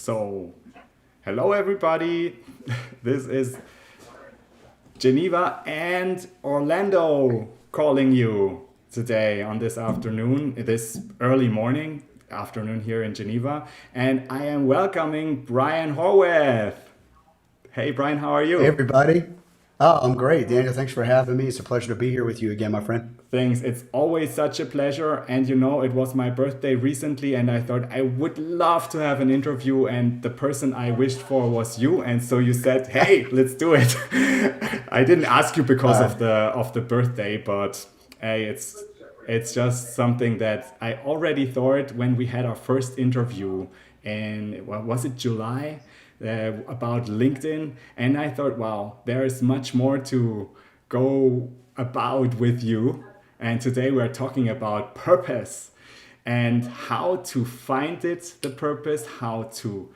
So, hello everybody. This is Geneva and Orlando calling you today on this afternoon, this early afternoon here in Geneva. And I am welcoming Brian Horvath. Hey Brian, how are Hey, you? everybody. Oh, I'm great. Daniel, thanks for having me. It's a pleasure to be here with you again, my friend. Thanks. It's always such a pleasure. And you know, it was my birthday recently, and I thought I would love to have an interview. And the person I wished for was you. And so you said, "Hey, let's do it." I didn't ask you because Uh, of the birthday, but hey, it's just something that I already thought when we had our first interview in what was it, July, about LinkedIn, and I thought, wow, there is much more to go about with you. And today we're talking about purpose and how to find it, the purpose, how to,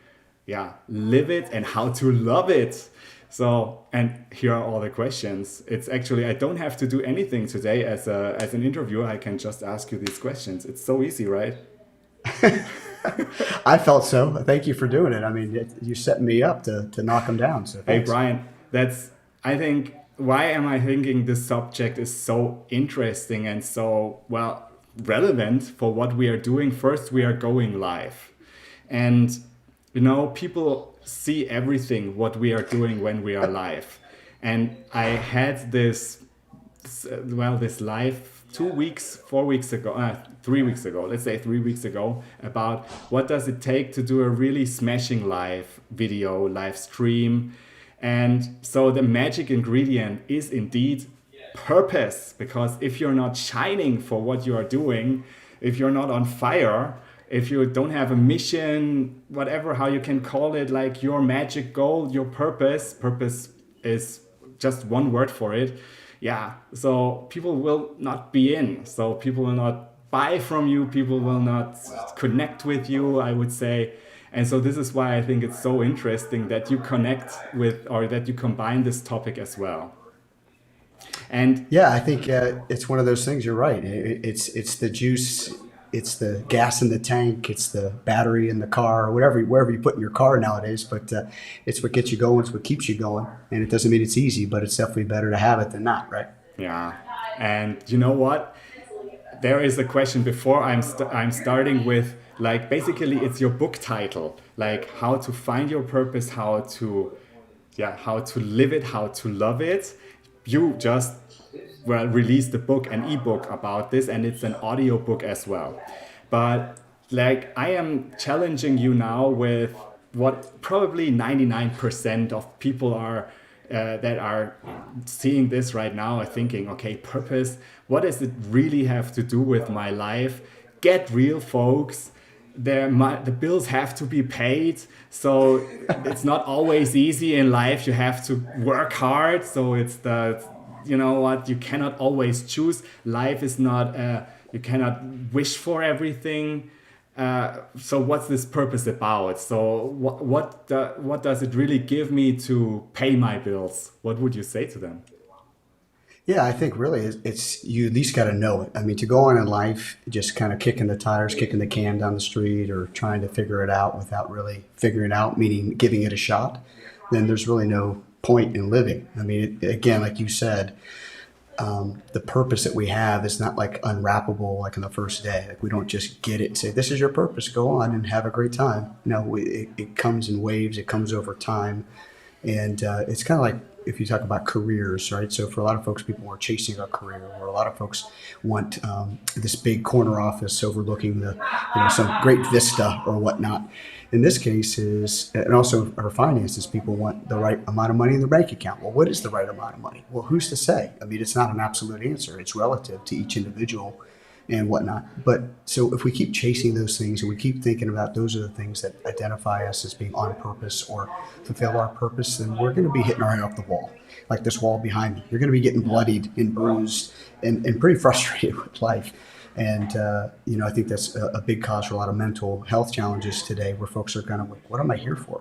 yeah, live it and how to love it. So, and here are all the questions. It's actually, I don't have to do anything today as an interviewer. I can just ask you these questions. It's so easy, right? I felt so. Thank you for doing it. I mean, you set me up to knock them down. So Hey, thanks. Brian, that's, I think, why am I thinking this subject is so interesting and so, well, relevant for what we are doing? First, we are going live. And, you know, people see everything what we are doing when we are live. And I had this live 2 weeks, 4 weeks ago, 3 weeks ago, let's say 3 weeks ago, about what does it take to do a really smashing live video, live stream. And so the magic ingredient is indeed purpose, because if you're not shining for what you are doing, if you're not on fire, if you don't have a mission, whatever, how you can call it, like your magic goal, your purpose is just one word for it. Yeah, so people will not be in. So people will not buy from you. People will not connect with you, I would say. And so this is why I think it's so interesting that you connect with, or that you combine this topic as well. And Yeah, I think it's one of those things. You're right. It's the juice, it's the gas in the tank, it's the battery in the car, or whatever wherever you put in your car nowadays. But it's what gets you going. It's what keeps you going. And it doesn't mean it's easy, but it's definitely better to have it than not, right? yeah, and you know what? There is a question before I'm starting with, like, basically it's your book title, like how to find your purpose, how to, yeah, how to live it, how to love it. You just, well, released a book, an ebook about this, and it's an audio book as well. But like, I am challenging you now with what probably 99% of people are, that are seeing this right now, are thinking, okay, purpose, what does it really have to do with my life? Get real, folks. The bills have to be paid, so it's not always easy in life. You have to work hard, so it's the, you know what, you cannot always choose. Life is not, you cannot wish for everything. So what's this purpose about? So what does it really give me to pay my bills? What would you say to them? Yeah, I think really it's you at least got to know it. I mean, to go on in life just kind of kicking the tires, kicking the can down the street, or trying to figure it out without really figuring it out, meaning giving it a shot, then there's really no point in living. I mean, again, like you said, the purpose that we have is not like unwrappable like on the first day. Like we don't just get it and say, "This is your purpose. Go on and have a great time." No, it comes in waves. It comes over time. And it's kind of like if you talk about careers, right? So for a lot of folks, people are chasing a career, or a lot of folks want this big corner office overlooking some great vista or whatnot. In this case is, and also our finances, people want the right amount of money in their bank account. Well, what is the right amount of money? Well, who's to say? I mean, it's not an absolute answer. It's relative to each individual and whatnot. But so if we keep chasing those things and we keep thinking about those are the things that identify us as being on purpose or fulfill our purpose, then we're going to be hitting our head off the wall, like this wall behind me. You're going to be getting bloodied and bruised and pretty frustrated with life. And, I think that's a big cause for a lot of mental health challenges today where folks are kind of like, what am I here for?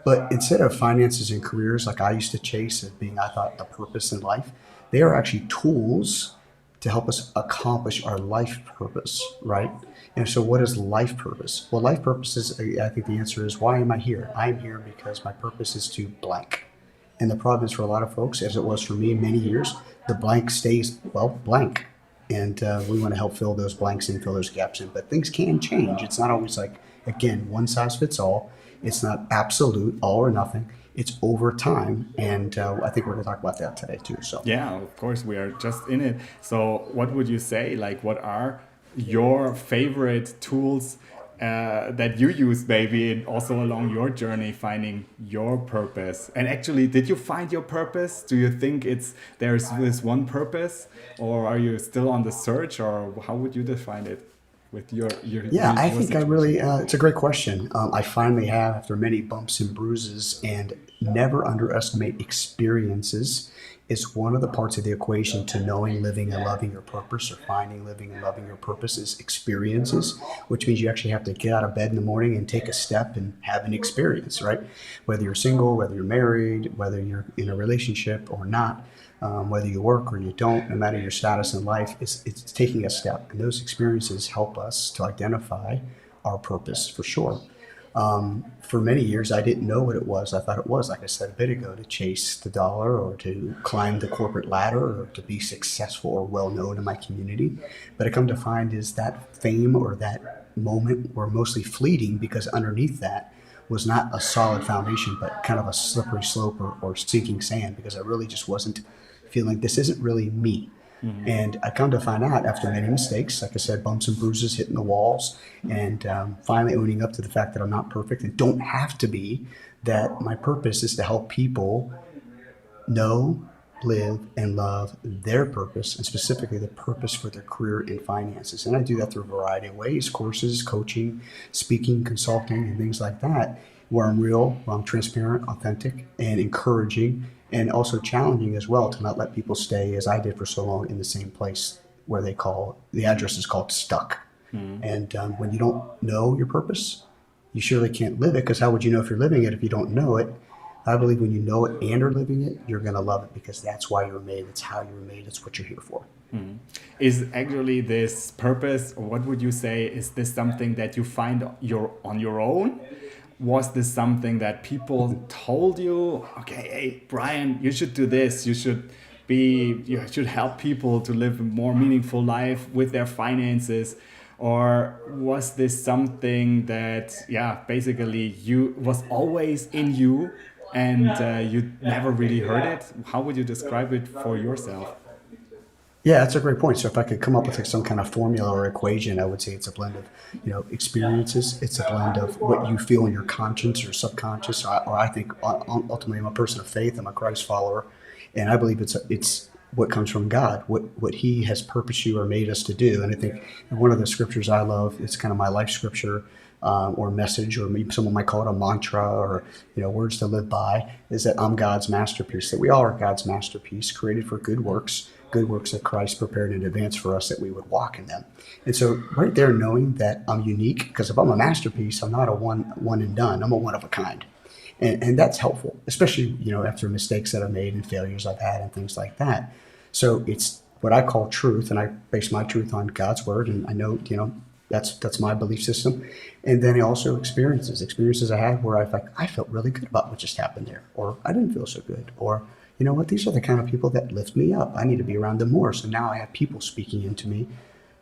But instead of finances and careers like I used to chase as being, I thought, a purpose in life, they are actually tools to help us accomplish our life purpose, right? And so what is life purpose? Well, life purpose is, I think the answer is, why am I here? I'm here because my purpose is to blank. And the problem is for a lot of folks, as it was for me many years, the blank stays, well, blank. And we want to help fill those blanks in, fill those gaps in. But things can change. It's not always like, again, one size fits all. It's not absolute, all or nothing. It's over time. And I think we're going to talk about that today too. So Yeah, of course, we are just in it. So, what would you say? Like, what are your favorite tools that you use, maybe, and also along your journey finding your purpose? And actually, did you find your purpose? Do you think there's this one purpose, or are you still on the search, or how would you define it with yeah, I your think I situation? really, it's a great question. I finally have, after many bumps and bruises, and never underestimate experiences. Is one of the parts of the equation to knowing, living, and loving your purpose, or finding, living, and loving your purpose is experiences, which means you actually have to get out of bed in the morning and take a step and have an experience, right? Whether you're single, whether you're married, whether you're in a relationship or not, whether you work or you don't, no matter your status in life, it's taking a step. And those experiences help us to identify our purpose for sure. For many years, I didn't know what it was. I thought it was, like I said a bit ago, to chase the dollar or to climb the corporate ladder or to be successful or well known in my community. But I come to find is that fame or that moment were mostly fleeting, because underneath that was not a solid foundation, but kind of a slippery slope or sinking sand, because I really just wasn't feeling this isn't really me. And I come to find out after many mistakes, like I said, bumps and bruises, hitting the walls, and finally owning up to the fact that I'm not perfect and don't have to be, that my purpose is to help people know, live, and love their purpose, and specifically the purpose for their career and finances. And I do that through a variety of ways: courses, coaching, speaking, consulting, and things like that, where I'm real, where I'm transparent, authentic, and encouraging, and also challenging as well, to not let people stay, as I did for so long, in the same place where the address is called stuck. And when you don't know your purpose, you surely can't live it, because how would you know if you're living it if you don't know it? I believe when you know it and are living it, you're going to love it, because that's why you were made. It's how you were made. It's what you're here for. Is actually this purpose, or what would you say, is this something that you find on your own? Was this something that people told you, okay, hey, Brian, you should do this, you should help people to live a more meaningful life with their finances? Or was this something that, yeah, basically you was always in you, and you never really heard it? How would you describe it for yourself? Yeah, that's a great point. So if I could come up with like some kind of formula or equation, I would say it's a blend of, experiences. It's a blend of what you feel in your conscience or subconscious. Or I think ultimately I'm a person of faith. I'm a Christ follower, and I believe it's what comes from God, what He has purposed you or made us to do. And I think one of the scriptures I love, it's kind of my life scripture, or message, or maybe someone might call it a mantra, or words to live by, is that I'm God's masterpiece. That we all are God's masterpiece, created for good works that Christ prepared in advance for us, that we would walk in them. And so right there, knowing that I'm unique, because if I'm a masterpiece, I'm not a one and done. I'm a one of a kind. And that's helpful, especially, after mistakes that I've made and failures I've had and things like that. So it's what I call truth, and I base my truth on God's word. And I know, that's my belief system. And then also experiences I had where I felt really good about what just happened there, or I didn't feel so good, or you know what, these are the kind of people that lift me up. I need to be around them more. So now I have people speaking into me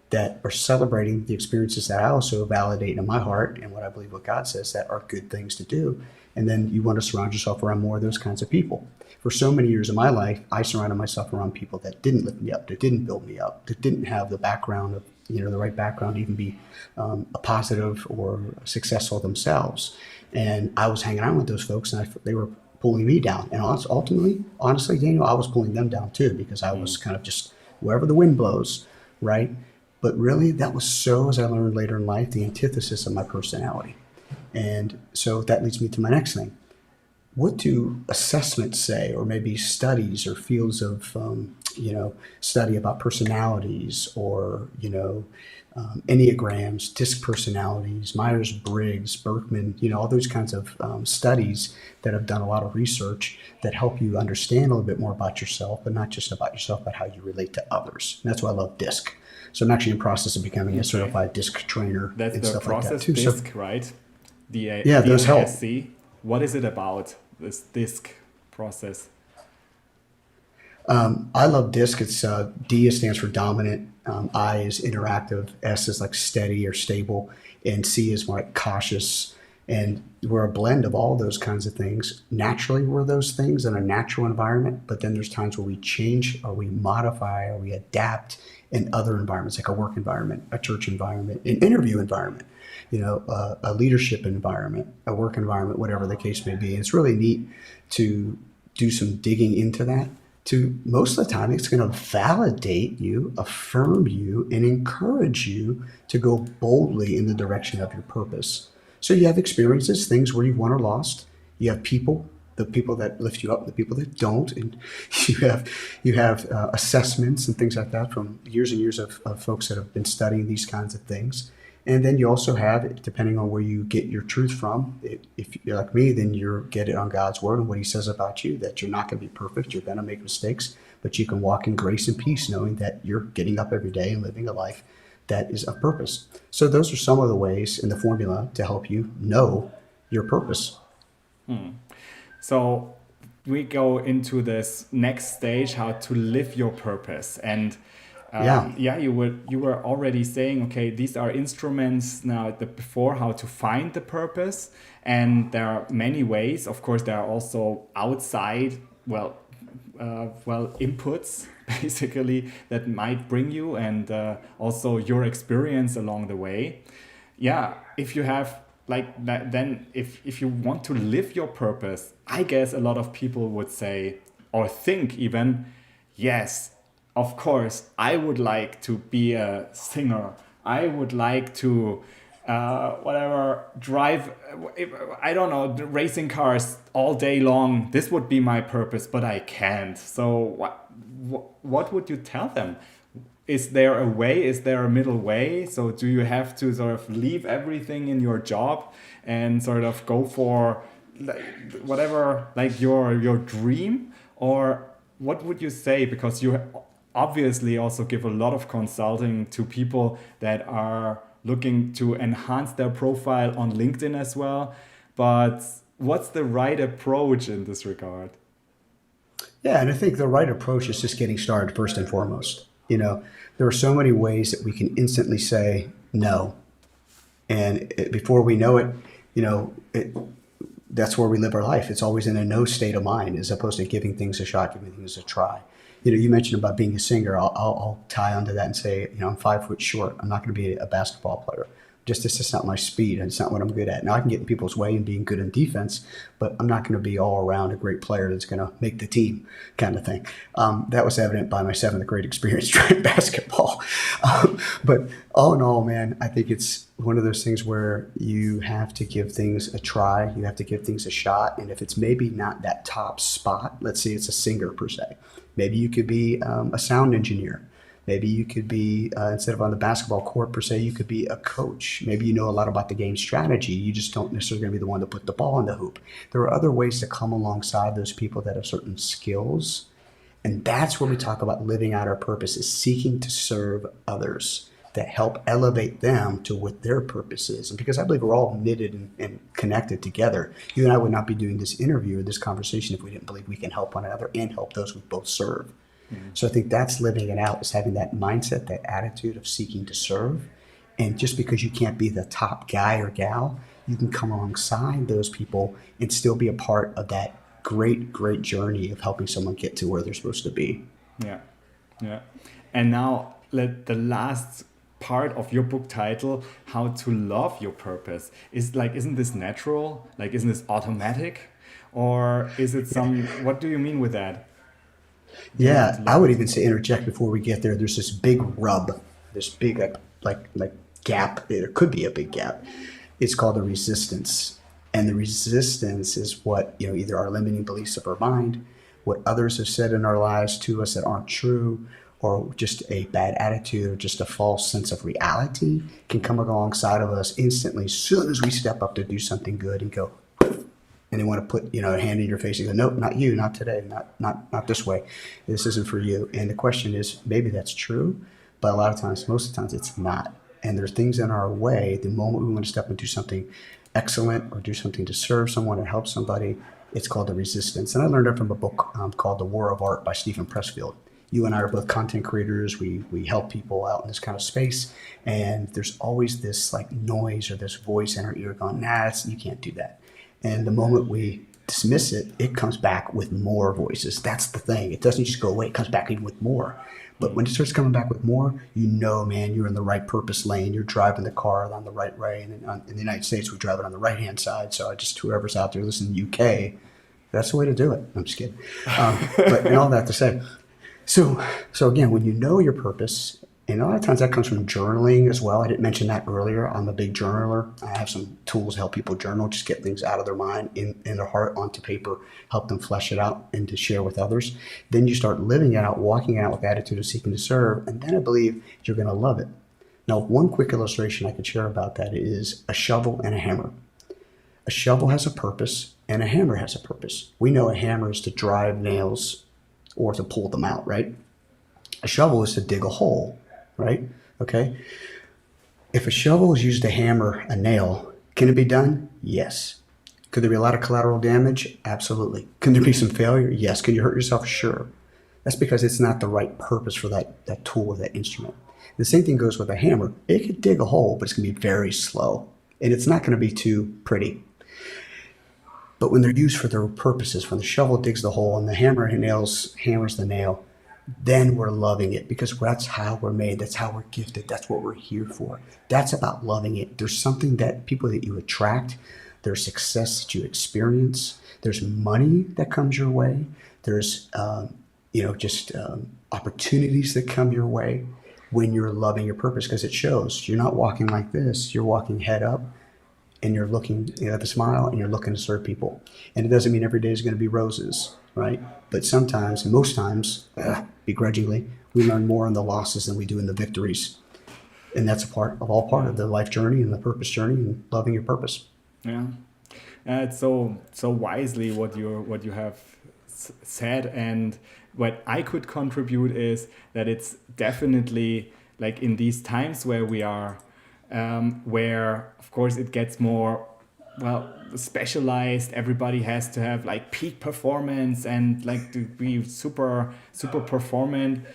that are celebrating the experiences that I also validate in my heart, and what I believe what God says that are good things to do. And then you want to surround yourself around more of those kinds of people. For so many years of my life, I surrounded myself around people that didn't lift me up, that didn't build me up, that didn't have the background of, the right background to even be a positive or successful themselves. And I was hanging out with those folks, and they were pulling me down. And honestly, Daniel, I was pulling them down too, because I was kind of just wherever the wind blows, right? But really, that was so, as I learned later in life, the antithesis of my personality. And so that leads me to my next thing. what do assessments say, or maybe studies or fields of, study about personalities, or, Enneagrams, disc personalities, Myers-Briggs, Berkman, all those kinds of studies that have done a lot of research that help you understand a little bit more about yourself, but not just about yourself, but how you relate to others. And that's why I love DISC. So I'm actually in the process of becoming a Okay. certified DISC trainer That's and the stuff like that process too. So disc, right? yeah, those help. DISC. What is it about, this disc process? I love DISC. It's D stands for dominant, I is interactive, S is like steady or stable, and C is more like cautious. And we're a blend of all those kinds of things. Naturally, we're those things in a natural environment, but then there's times where we change or we modify or we adapt in other environments, like a work environment, a church environment, an interview environment, a leadership environment, a work environment, whatever the case may be. And it's really neat to do some digging into that. To most of the time, it's going to validate you, affirm you, and encourage you to go boldly in the direction of your purpose. So you have experiences, things where you've won or lost. You have people, the people that lift you up, the people that don't, and you have assessments and things like that from years and years of folks that have been studying these kinds of things. And then you also have, depending on where you get your truth from, if you're like me, then you get it on God's word and what he says about you, that you're not going to be perfect, you're going to make mistakes, but you can walk in grace and peace knowing that you're getting up every day and living a life that is of purpose. So those are some of the ways in the formula to help you know your purpose. So we go into this next stage, how to live your purpose. And Yeah. you were already saying, okay, these are instruments now before how to find the purpose, and there are many ways. Of course, there are also outside, inputs basically that might bring you, and also your experience along the way. Yeah, if you have like that, then if you want to live your purpose, I guess a lot of people would say or think even, yes, of course, I would like to be a singer. I would like to, drive, I don't know, racing cars all day long. This would be my purpose, but I can't. So what would you tell them? Is there a way? Is there a middle way? So do you have to sort of leave everything in your job and sort of go for like, whatever, like your dream? Or what would you say? Because you obviously also give a lot of consulting to people that are looking to enhance their profile on LinkedIn as well. But what's the right approach in this regard? Yeah, and I think the right approach is just getting started first and foremost. There are so many ways that we can instantly say no. And before we know it, that's where we live our life. It's always in a no state of mind as opposed to giving things a shot, giving things a try. You mentioned about being a singer. I'll tie onto that and say, I'm 5 foot short. I'm not going to be a basketball player. It's just not my speed, and it's not what I'm good at. Now I can get in people's way and being good in defense, but I'm not going to be all around a great player that's going to make the team, kind of thing. That was evident by my 7th grade experience trying basketball. But all in all, man, I think it's one of those things where you have to give things a try. You have to give things a shot, and if it's maybe not that top spot, let's say it's a singer per se. Maybe you could be a sound engineer. Maybe you could be, instead of on the basketball court per se, you could be a coach. Maybe you know a lot about the game strategy. You just don't necessarily going to be the one to put the ball in the hoop. There are other ways to come alongside those people that have certain skills. And that's where we talk about living out our purpose, is seeking to serve others that help elevate them to what their purpose is. And because I believe we're all knitted and connected together, you and I would not be doing this interview or this conversation if we didn't believe we can help one another and help those we both serve. So I think that's living it out, is having that mindset, that attitude of seeking to serve. And just because you can't be the top guy or gal, you can come alongside those people and still be a part of that great, great journey of helping someone get to where they're supposed to be. Yeah, yeah. And now the last part of your book title, How to Love Your Purpose, isn't this natural? Like, isn't this automatic? Or is it what do you mean with that? Yeah, I would even say, interject before we get there, there's this big rub, this big like gap. There could be a big gap. It's called the resistance. And the resistance is what, either our limiting beliefs of our mind, what others have said in our lives to us that aren't true, or just a bad attitude or just a false sense of reality can come alongside of us instantly as soon as we step up to do something good and go, and they want to put, a hand in your face and go, nope, not you, not today, not this way. This isn't for you. And the question is, maybe that's true, but a lot of times, most of the times it's not. And there's things in our way. The moment we want to step and do something excellent or do something to serve someone or help somebody, it's called the resistance. And I learned it from a book called The War of Art by Stephen Pressfield. You and I are both content creators. We help people out in this kind of space. And there's always this like noise or this voice in our ear going, nah, you can't do that. And the moment we dismiss it, it comes back with more voices. That's the thing. It doesn't just go away. It comes back even with more. But when it starts coming back with more, man, you're in the right purpose lane. You're driving the car on the right way. And in the United States, we drive it on the right-hand side. So whoever's out there listening in the UK, that's the way to do it. I'm just kidding. But and all that to say, so again, when you know your purpose, and a lot of times that comes from journaling as well. I didn't mention that earlier. I'm a big journaler. I have some tools to help people journal, just get things out of their mind, in their heart, onto paper, help them flesh it out and to share with others. Then you start living it out, walking it out with attitude of seeking to serve, and then I believe you're going to love it. Now, one quick illustration I could share about that is a shovel and a hammer. A shovel has a purpose, and a hammer has a purpose. We know a hammer is to drive nails or to pull them out, right? A shovel is to dig a hole, right? Okay. If a shovel is used to hammer a nail, can it be done? Yes. Could there be a lot of collateral damage? Absolutely. Can there be some failure? Yes. Can you hurt yourself? Sure. That's because it's not the right purpose for that tool or that instrument. The same thing goes with a hammer. It could dig a hole, but it's going to be very slow, and it's not going to be too pretty. But when they're used for their purposes, when the shovel digs the hole and the hammer hammers the nail, then we're loving it, because that's how we're made. That's how we're gifted. That's what we're here for. That's about loving it. There's something that people that you attract, there's success that you experience, there's money that comes your way, there's opportunities that come your way when you're loving your purpose, because it shows. You're not walking like this. You're walking head up, and you're looking at the smile, and you're looking to serve people. And it doesn't mean every day is going to be roses, right? But sometimes, and most times, begrudgingly, we learn more in the losses than we do in the victories. And that's part of the life journey and the purpose journey and loving your purpose. Yeah, it's so wisely what you have said, and what I could contribute is that it's definitely like in these times where we are, where of course it gets more specialized. Everybody has to have like peak performance and like to be super performant.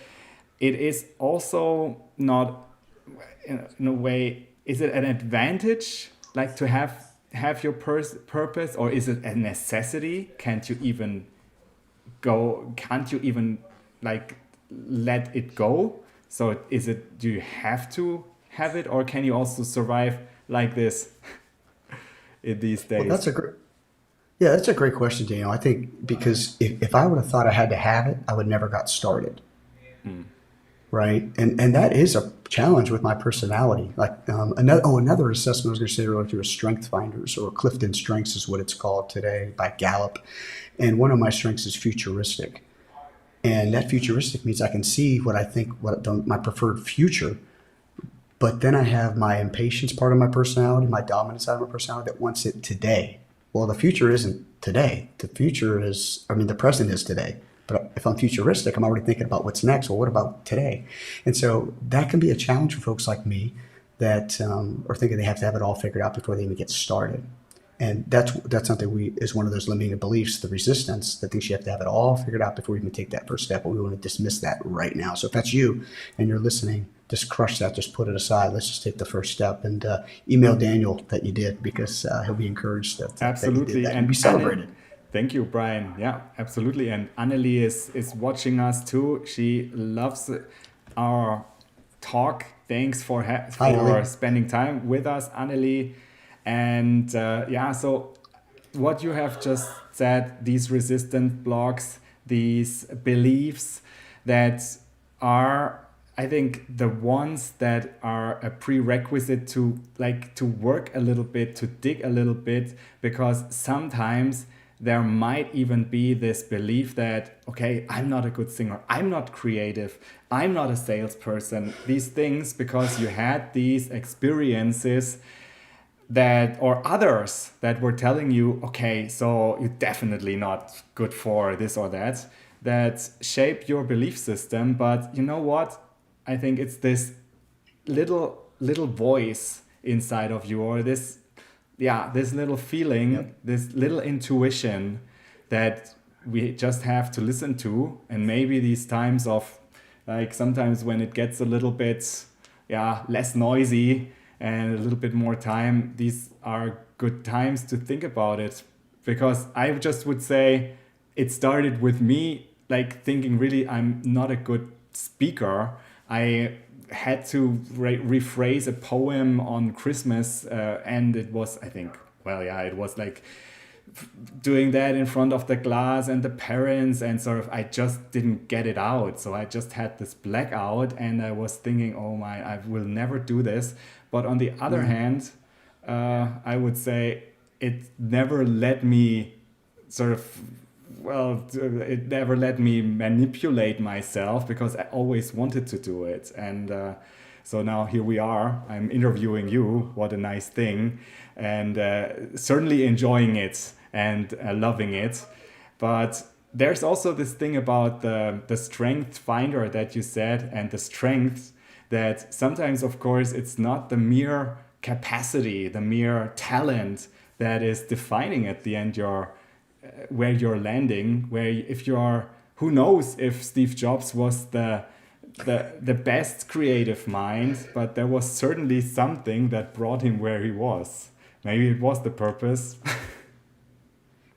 It is also not, in a way, is it an advantage like to have your purpose, or is it a necessity? Can't you even like let it go? So do you have to have it, or can you also survive like this in these days? Well, that's a great question, Daniel. I think because if I would have thought I had to have it, I would never got started. Right. And that is a challenge with my personality. Like another assessment I was going to say earlier through a Strength Finders, or Clifton Strengths is what it's called today, by Gallup. And one of my strengths is futuristic. And that futuristic means I can see what I think, my preferred future. But then I have my impatience part of my personality, my dominant side of my personality that wants it today. Well, the future isn't today. The present is today. But if I'm futuristic, I'm already thinking about what's next. Well, what about today? And so that can be a challenge for folks like me that are thinking they have to have it all figured out before they even get started. And that's something is one of those limiting beliefs, the resistance, that thinks you have to have it all figured out before you even take that first step. And we want to dismiss that right now. So if that's you and you're listening, just crush that. Just put it aside. Let's just take the first step, and email Daniel that you did, because he'll be encouraged that absolutely that you did that and be celebrated. Thank you, Brian. Yeah, absolutely. And Annelie is watching us too. She loves our talk. Thanks for spending time with us, Annelie. And so what you have just said, these resistant blocks, these beliefs that are I think the ones that are a prerequisite to like to work a little bit, to dig a little bit, because sometimes there might even be this belief that, okay, I'm not a good singer, I'm not creative, I'm not a salesperson, these things, because you had these experiences that, or others that were telling you, okay, so you're definitely not good for this or that, that shape your belief system. But you know what? I think it's this little voice inside of you, or this, yeah, this little feeling, Yep. this little intuition that we just have to listen to. And maybe these times of, like, sometimes when it gets a little bit, yeah, less noisy and a little bit more time, these are good times to think about it. Because I just would say it started with me like thinking, really, I'm not a good speaker. I had to rephrase a poem on Christmas, and it was, I think, well, yeah, it was like doing that in front of the class and the parents, and sort of I just didn't get it out. So I just had this blackout, and I was thinking, oh my, I will never do this. But on the other hand, I would say it never let me sort of, well, it never let me manipulate myself, because I always wanted to do it. And so now here we are. I'm interviewing you. What a nice thing. And certainly enjoying it and loving it. But there's also this thing about the strength finder that you said, and the strength that sometimes, of course, it's not the mere capacity, the mere talent that is defining at the end your where you're landing. Where if you're, who knows if Steve Jobs was the best creative mind, but there was certainly something that brought him where he was. Maybe it was the purpose.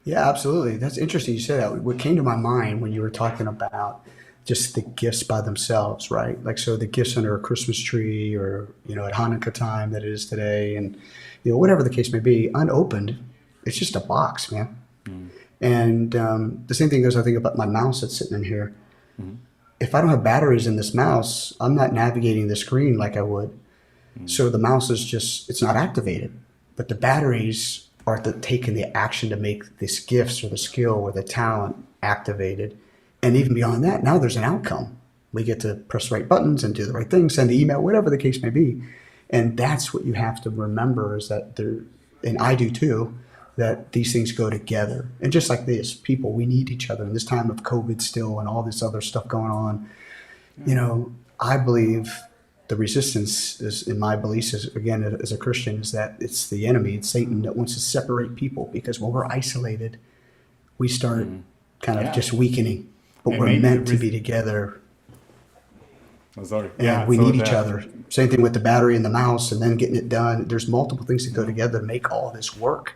Yeah, absolutely. That's interesting you said that. What came to my mind when you were talking about just the gifts by themselves, right? Like, so the gifts under a Christmas tree, or, at Hanukkah time that it is today, and, whatever the case may be, unopened, it's just a box, man. Mm. And the same thing goes, I think, about my mouse that's sitting in here. Mm. If I don't have batteries in this mouse, I'm not navigating the screen like I would. Mm. So the mouse is just, it's not activated. But the batteries are taking the action to make this gifts or the skill or the talent activated. And even beyond that, now there's an outcome. We get to press the right buttons and do the right thing, send the email, whatever the case may be. And that's what you have to remember, is that there, and I do too, that these things go together. And just like this, people, we need each other in this time of COVID still and all this other stuff going on. I believe the resistance is, in my beliefs, is, again, as a Christian, is that it's the enemy, it's Satan that wants to separate people, because when we're isolated, we start kind of Yeah. just weakening. But And we're maybe meant to be together, oh, sorry. and Yeah. we So need each the, other. Same thing with the battery and the mouse, and then getting it done. There's multiple things that go together to make all this work.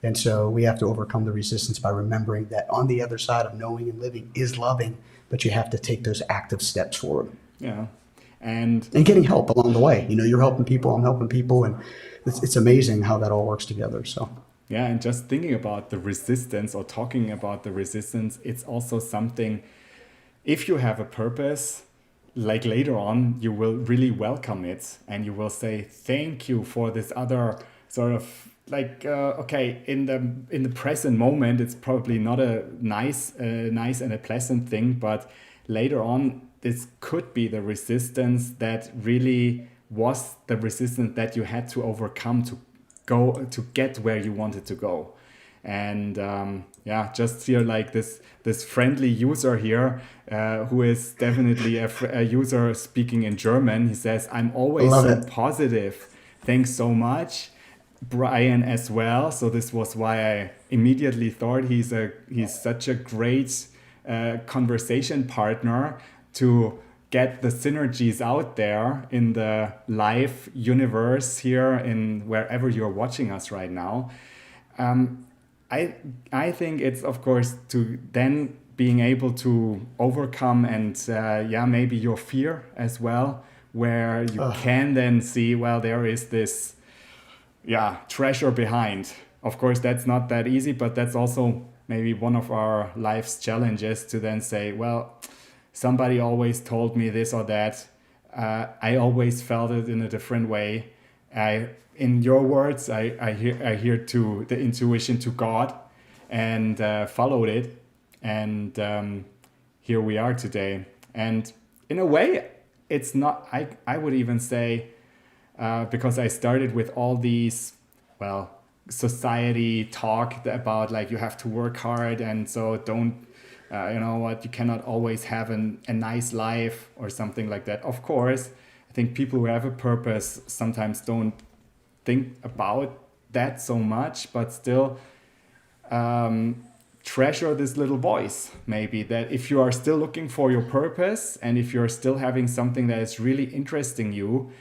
And so we have to overcome the resistance by remembering that on the other side of knowing and living is loving, but you have to take those active steps forward yeah. And and getting help along the way. You're helping people, I'm helping people, and it's amazing how that all works together. So yeah, and just thinking about the resistance, or talking about the resistance, it's also something, if you have a purpose, like later on, you will really welcome it, and you will say thank you for this other sort of, like, okay, in the present moment, it's probably not a nice and a pleasant thing, but later on, this could be the resistance that really was the resistance that you had to overcome to get where you wanted to go. And yeah, just here, like this friendly user here, who is definitely a user speaking in German. He says, "I'm I always love so it. positive. Thanks so much." Brian as well. So this was why I immediately thought he's such a great conversation partner to get the synergies out there in the live universe here, in wherever you're watching us right now. Um, I think it's, of course, to then being able to overcome, and yeah, maybe your fear as well, where you can then see, well, there is this, yeah, treasure behind. Of course, that's not that easy, but that's also maybe one of our life's challenges, to then say, well, somebody always told me this or that. I always felt it in a different way. In your words, I hear to the intuition to God, and followed it, and here we are today. And in a way, it's not. I would even say, because I started with all these, well, society talk about like you have to work hard, and so don't, you know what, you cannot always have a nice life or something like that. Of course, I think people who have a purpose sometimes don't think about that so much, but still treasure this little voice, maybe, that if you are still looking for your purpose and if you're still having something that is really interesting you,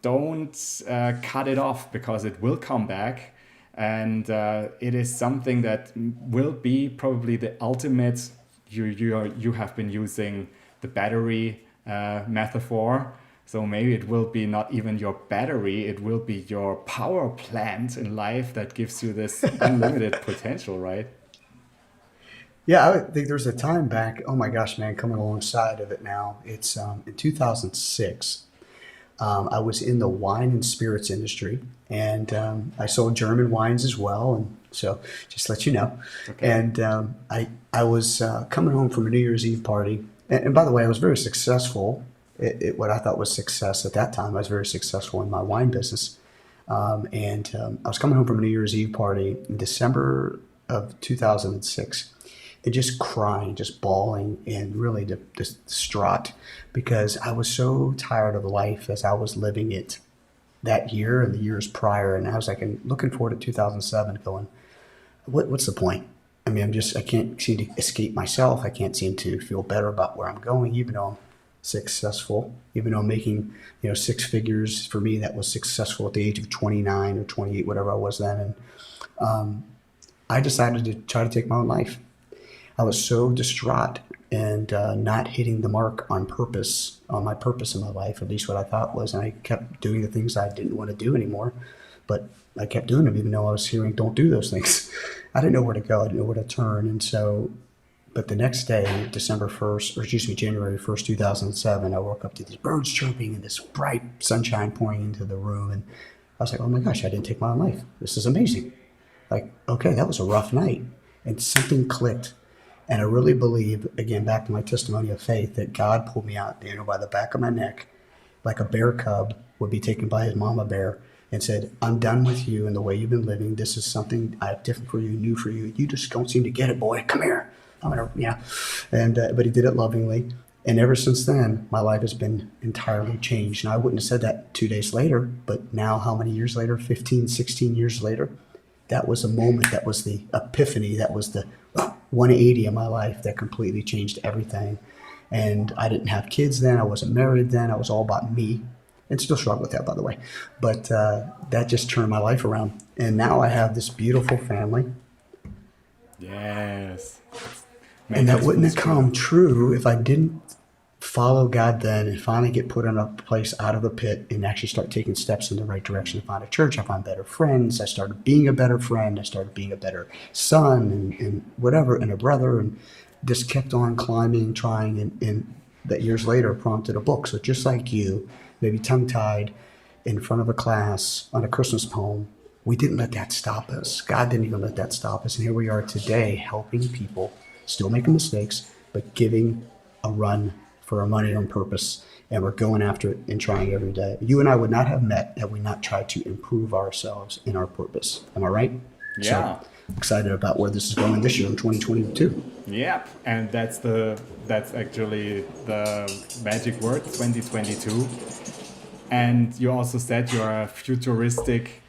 don't cut it off, because it will come back. And it is something that will be probably the ultimate. You have been using the battery metaphor. So maybe it will be not even your battery, it will be your power plant in life that gives you this unlimited potential, right? Yeah, I would think there's a time back. Oh my gosh, man, coming alongside of it now. It's in 2006. I was in the wine and spirits industry, and I sold German wines as well. And so, just to let you know. Okay. And I was coming home from a New Year's Eve party, and by the way, I was very successful. What I thought was success at that time, I was very successful in my wine business. And I was coming home from a New Year's Eve party in December of 2006, and just crying, just bawling, and really distraught, because I was so tired of life as I was living it that year and the years prior. And I was like, and looking forward to 2007, going, what's the point? I mean, I can't seem to escape myself. I can't seem to feel better about where I'm going, even though I'm successful, even though I'm making, six figures. For me, that was successful at the age of 29 or 28, whatever I was then. And I decided to try to take my own life. I was so distraught and not hitting the mark on my purpose in my life, at least what I thought was. And I kept doing the things I didn't want to do anymore, but I kept doing them even though I was hearing, don't do those things. I didn't know where to go. I didn't know where to turn. And so, but the next day, January 1st, 2007, I woke up to these birds chirping and this bright sunshine pouring into the room. And I was like, oh my gosh, I didn't take my own life. This is amazing. Like, okay, that was a rough night. And something clicked. And I really believe, again, back to my testimony of faith, that God pulled me out, by the back of my neck, like a bear cub would be taken by his mama bear, and said, I'm done with you and the way you've been living. This is something I have different for you, new for you. You just don't seem to get it, boy. Come here. I'm gonna, yeah. And but he did it lovingly. And ever since then, my life has been entirely changed. And I wouldn't have said that 2 days later, but now how many years later? 15, 16 years later? That was a moment. That was the epiphany. That was the 180 in my life that completely changed everything. And I didn't have kids then. I wasn't married then. I was all about me, and still struggle with that, by the way. But that just turned my life around. And now I have this beautiful family. Yes. And that wouldn't have come true if I didn't follow God then and finally get put in a place out of the pit and actually start taking steps in the right direction. I find a church, I find better friends, I started being a better friend, I started being a better son and whatever, and a brother, and just kept on climbing, trying, and that years later prompted a book. So just like you, maybe tongue-tied in front of a class on a Christmas poem, we didn't let that stop us. God didn't even let that stop us. And here we are today helping people, still making mistakes, but giving a run for our money on purpose, and we're going after it and trying every day. You and I would not have met had we not tried to improve ourselves in our purpose. Am I right? Yeah. So excited about where this is going this year in 2022. Yeah, and that's actually the magic word, 2022. And you also said you're a futuristic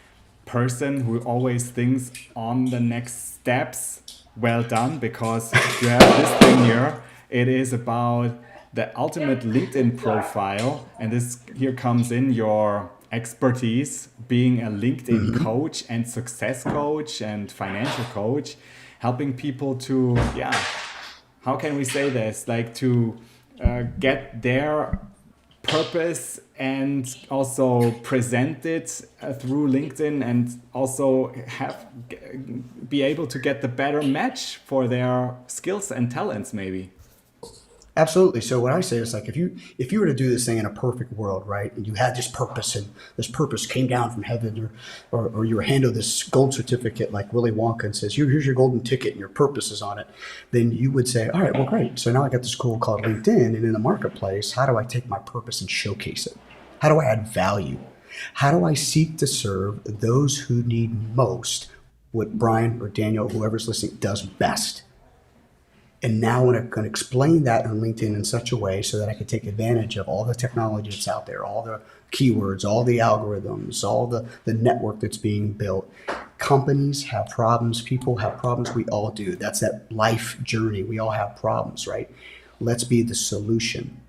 person who always thinks on the next steps. Well done, because you have this thing here. It is about the ultimate LinkedIn profile, and this here comes in your expertise, being a LinkedIn coach and success coach and financial coach, helping people to, how can we say this, like to get their purpose and also present it through LinkedIn, and also be able to get the better match for their skills and talents, maybe. Absolutely. So what I say is like if you were to do this thing in a perfect world, right, and you had this purpose and this purpose came down from heaven, or you were handed this gold certificate like Willy Wonka and says, here's your golden ticket and your purpose is on it, then you would say, all right, well, great. So now I got this tool called LinkedIn, and in the marketplace, how do I take my purpose and showcase it? How do I add value? How do I seek to serve those who need most what Brian or Daniel, whoever's listening, does best? And now I can explain that on LinkedIn in such a way so that I can take advantage of all the technology that's out there, all the keywords, all the algorithms, all the network that's being built. Companies have problems, people have problems, we all do. That's that life journey. We all have problems, right? Let's be the solution.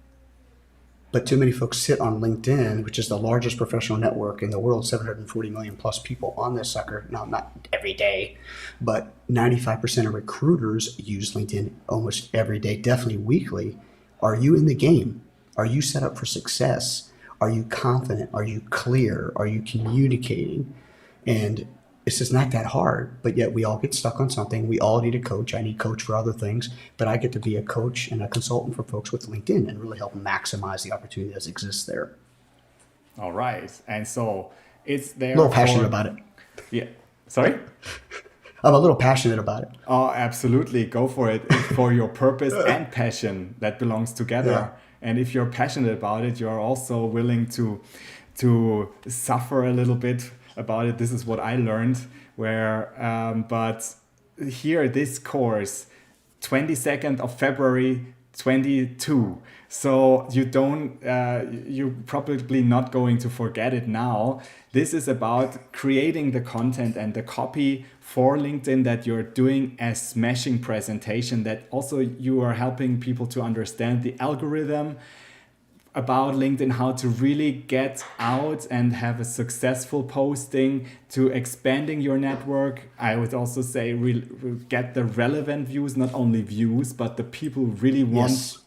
But too many folks sit on LinkedIn, which is the largest professional network in the world, 740 million plus people on this sucker. Now, not every day, but 95% of recruiters use LinkedIn almost every day, definitely weekly. Are you in the game? Are you set up for success? Are you confident? Are you clear? Are you communicating? And it's just not that hard, but yet we all get stuck on something. We all need a coach. I need a coach for other things, but I get to be a coach and a consultant for folks with LinkedIn and really help maximize the opportunity that exists there. All right. And so it's A there little passionate for, about it. yeah. Sorry? I'm a little passionate about it. Oh, absolutely. Go for it. It's for your purpose and passion that belongs together. Yeah. And if you're passionate about it, you're also willing to suffer a little bit about it. This is what I learned. But here, this course, 22nd of February 22. So you're probably not going to forget it now. This is about creating the content and the copy for LinkedIn that you're doing a smashing presentation, that also you are helping people to understand the algorithm about LinkedIn, how to really get out and have a successful posting, to expanding your network. I would also say get the relevant views, not only views, but the people who really want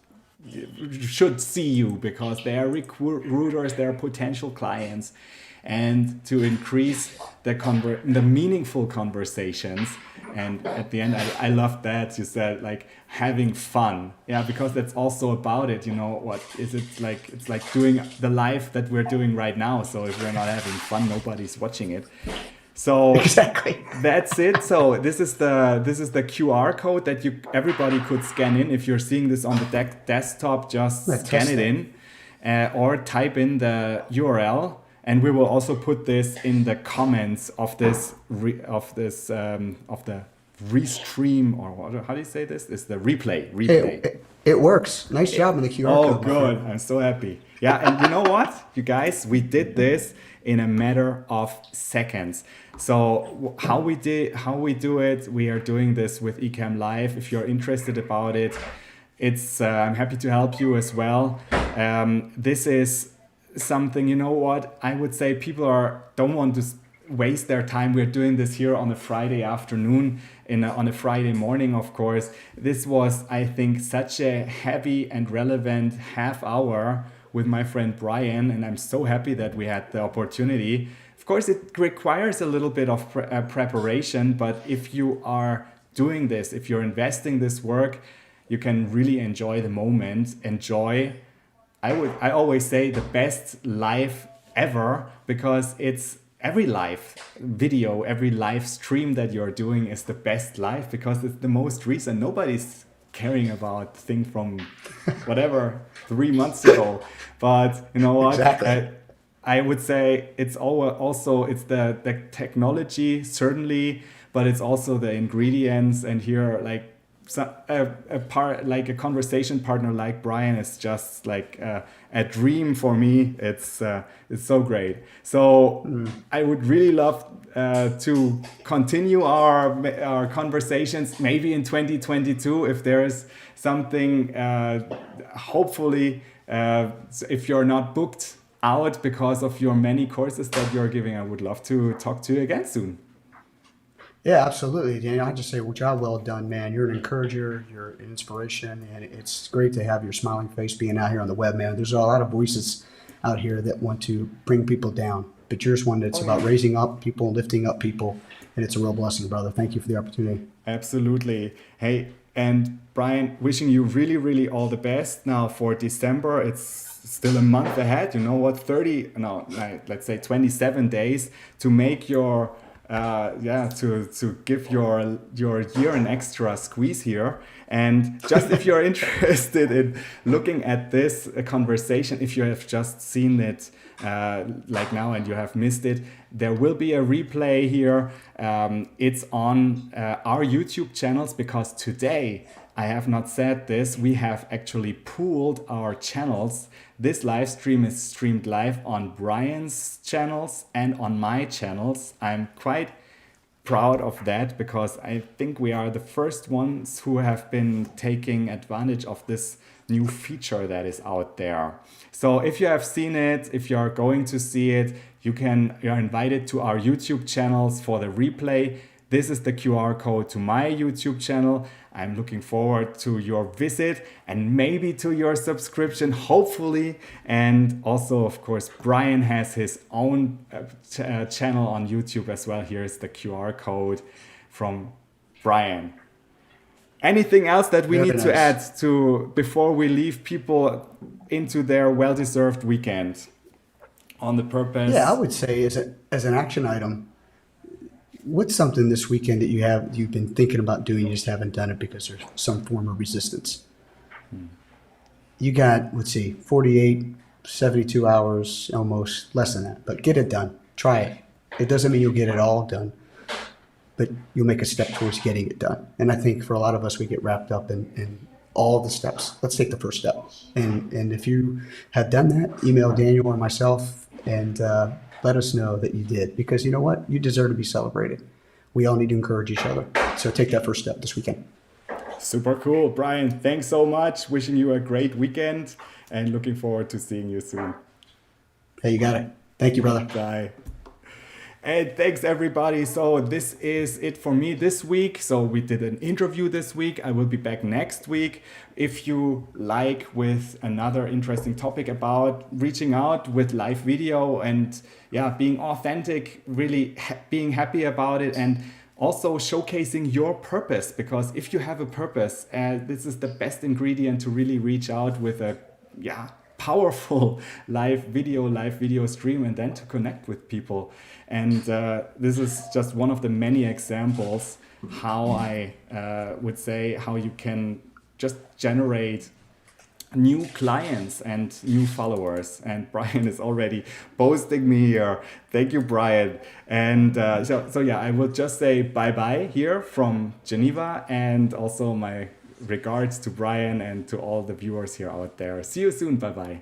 Yes. should see you because they are recruiters, they are potential clients, and to increase the meaningful conversations. And at the end, I love that you said like having fun. Yeah, because that's also about it. You know, what is it like? It's like doing the life that we're doing right now. So if we're not having fun, nobody's watching it. So Exactly. that's it. So this is the QR code that everybody could scan in. If you're seeing this on the desktop, just Let's scan test it that. in, or type in the URL. And we will also put this in the comments of this of the restream, or how do you say this? It's the replay. It works. Nice job on the QR Oh, code. My good. friend. I'm so happy. Yeah, and you know what, you guys, we did this in a matter of seconds. So how we do it, we are doing this with Ecamm Live. If you're interested about it, it's I'm happy to help you as well. This is something, you know what, I would say people don't want to waste their time. We're doing this here on a Friday afternoon, on a Friday morning, of course. This was, I think, such a heavy and relevant half hour with my friend Brian, and I'm so happy that we had the opportunity. Of course, it requires a little bit of preparation, but if you are doing this, if you're investing this work, you can really enjoy the moment, I always say the best life ever, because it's every live video, every live stream that you're doing is the best life because it's the most recent. Nobody's caring about thing from whatever 3 months ago. But you know what? Exactly. I would say it's also it's the technology certainly, but it's also the ingredients. And here, like a conversation partner like Brian is just like a dream for me. It's so great. So I would really love to continue our conversations maybe in 2022 if there's something. Hopefully, if you're not booked out because of your many courses that you're giving, I would love to talk to you again soon. Yeah, absolutely, Daniel. I just say, well, job well done, man. You're an encourager, you're an inspiration, and it's great to have your smiling face being out here on the web, man. There's a lot of voices out here that want to bring people down, but yours one that's Oh about yeah. raising up people, lifting up people, and it's a real blessing, brother. Thank you for the opportunity. Absolutely. Hey, and Brian, wishing you really, really all the best now for December. It's still a month ahead. You know what? 30, no, let's say 27 days to make your, to give your year an extra squeeze here. And just if you're interested in looking at this conversation, if you have just seen it like now and you have missed it, there will be a replay here. It's on our YouTube channels, because today, I have not said this, we have actually pooled our channels. This live stream is streamed live on Brian's channels and on my channels. I'm quite proud of that, because I think we are the first ones who have been taking advantage of this new feature that is out there. So if you have seen it, if you are going to see it, you're invited to our YouTube channels for the replay. This is the QR code to my YouTube channel. I'm looking forward to your visit and maybe to your subscription, hopefully. And also, of course, Brian has his own channel on YouTube as well. Here's the QR code from Brian. Anything else that we need to add to before we leave people into their well-deserved weekend on the purpose? Yeah, I would say as an action item, what's something this weekend that you've been thinking about doing, you just haven't done it because there's some form of resistance? You got, let's see, 48, 72 hours, almost less than that, but get it done. Try it. It doesn't mean you'll get it all done, but you'll make a step towards getting it done. And I think for a lot of us, we get wrapped up in all the steps. Let's take the first step. And if you have done that, email Daniel or myself and let us know that you did, because you know what? You deserve to be celebrated. We all need to encourage each other. So take that first step this weekend. Super cool. Brian, thanks so much. Wishing you a great weekend and looking forward to seeing you soon. Hey, you got it. Thank you, brother. Bye. And thanks everybody. So this is it for me this week. So we did an interview this week. I will be back next week. If you like with another interesting topic about reaching out with live video and being authentic, really being happy about it, and also showcasing your purpose, because if you have a purpose, this is the best ingredient to really reach out with a powerful live video stream and then to connect with people. And this is just one of the many examples how I would say how you can just generate new clients and new followers. And Brian is already posting me here. Thank you, Brian. And I will just say bye-bye here from Geneva, and also my regards to Brian and to all the viewers here out there. See you soon. Bye-bye.